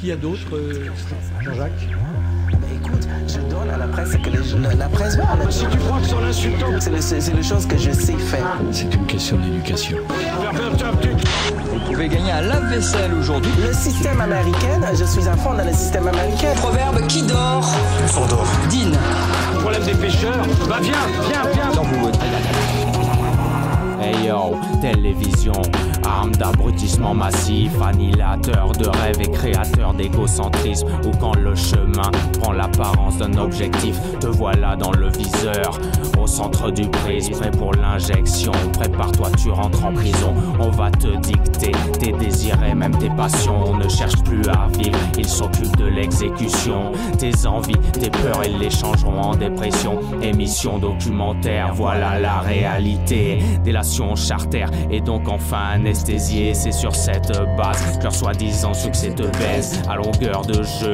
y a d'autre, Jean-Jacques? Écoute, je donne à la presse ce que la presse veut. Si tu crois que c'est en l'insultant, c'est les choses que je sais faire. C'est une question d'éducation. Vous pouvez gagner un lave-vaisselle aujourd'hui. Le système américain, je suis à fond dans le système américain. Proverbe, qui dort s'endort. dîne. Le problème des pêcheurs, bah viens. Dans vous. Hey yo, télévision, arme d'abrutissement massif, annihilateur de rêves et créateur d'égocentrisme. Ou quand le chemin prend l'apparence d'un objectif, te voilà dans le viseur, au centre du prisme, prêt pour l'injection. Prépare-toi, tu rentres en prison. On va te dicter tes désirs et même tes passions. On ne cherche plus à vivre, ils s'occupent de l'exécution. Tes envies, tes peurs, ils les changeront en dépression. Émission documentaire, voilà la réalité. Délation charter et donc enfin anesthésié. C'est sur cette base que leur soi-disant succès te baise. À longueur de jeu,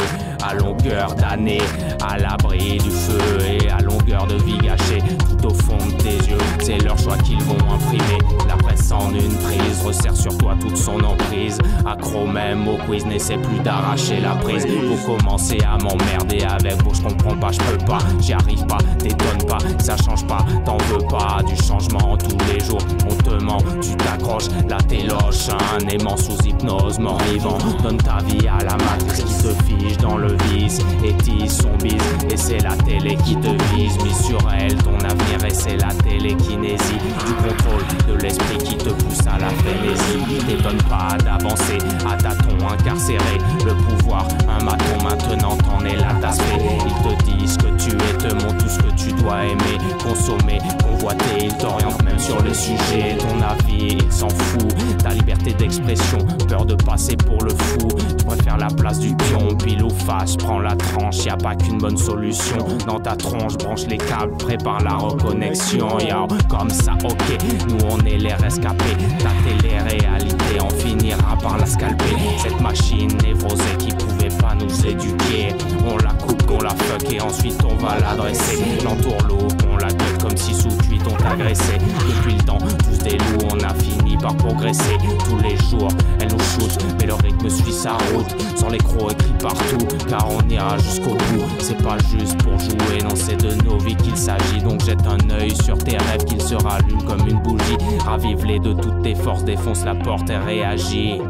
à longueur d'année, à l'abri du feu et à longueur de vie gâchée. Tout au fond de tes yeux, c'est leur choix qu'ils vont imprimer. La presse en une prise resserre sur toi toute son emprise. Accro même au quiz, n'essaie plus d'arracher la prise. Vous commencez à m'emmerder avec vous, je comprends pas, je peux pas, j'y arrive pas, t'étonne pas, ça change pas, t'en veux pas du changement tous les jours. On te ment, tu t'accroches, là t'éloches un aimant sous hypnose, mort vivant. Donne ta vie à la matrice qui te fige dans le vice et tisse son bise. Et c'est la télé qui te vise, mise sur elle ton avenir. Et c'est la télékinésie du contrôle de l'esprit qui te pousse à la frénésie. T'étonne pas d'avancer à tâtons incarcéré. Le pouvoir, un maton maintenant t'en es là d'aspect. Ils te disent que tu es, te montrent tout ce que tu dois aimer, consommer, convoiter. Ils t'orientent même sur les sujets. Ton avis, il s'en fout. Ta liberté d'expression, peur de passer pour le fou. Tu préfères la place du pion, pile ou face, prends la tranche. Y'a pas qu'une bonne solution. Dans ta tronche, branche les câbles, prépare la reconnexion. Yo, comme ça, ok, nous on est les rescapés. Ta télé-réalité, on finira par la scalper. Cette machine névrosée qui pouvait pas nous éduquer. On la coupe, on la fuck et ensuite on va l'adresser. L'entourloupe, on la gueule comme si sous cuite on t'agressait. Depuis le temps, tous des loups, on a fini par progresser. Tous les jours, elle nous shoot, mais le rythme suit sa route. Sans les crocs écrits partout, car on ira jusqu'au bout. C'est pas juste pour jouer, non c'est de nos vies qu'il s'agit. Donc jette un œil sur tes rêves qu'ils se rallument comme une bougie. Ravive-les de toutes tes forces, défonce la porte et réagis.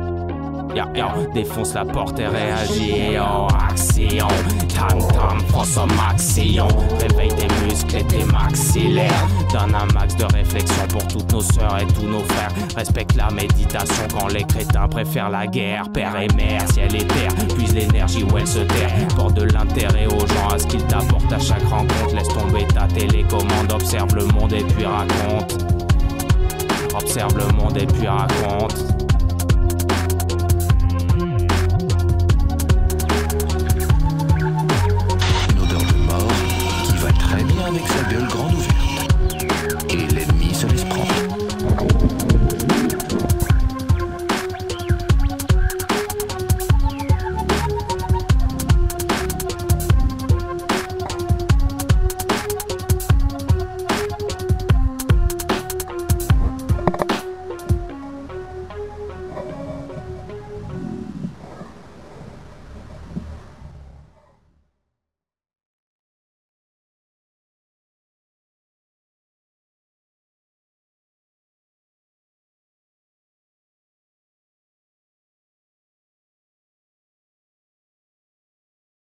Défonce la porte et réagis. Action, tam fonce en action. Réveille tes muscles et tes maxillaires. Donne un max de réflexion pour toutes nos sœurs et tous nos frères. Respecte la méditation quand les crétins préfèrent la guerre. Père et mère, ciel et terre, puise l'énergie où elle se terre. Porte de l'intérêt aux gens à ce qu'ils t'apportent à chaque rencontre. Laisse tomber ta télécommande, observe le monde et puis raconte. Observe le monde et puis raconte.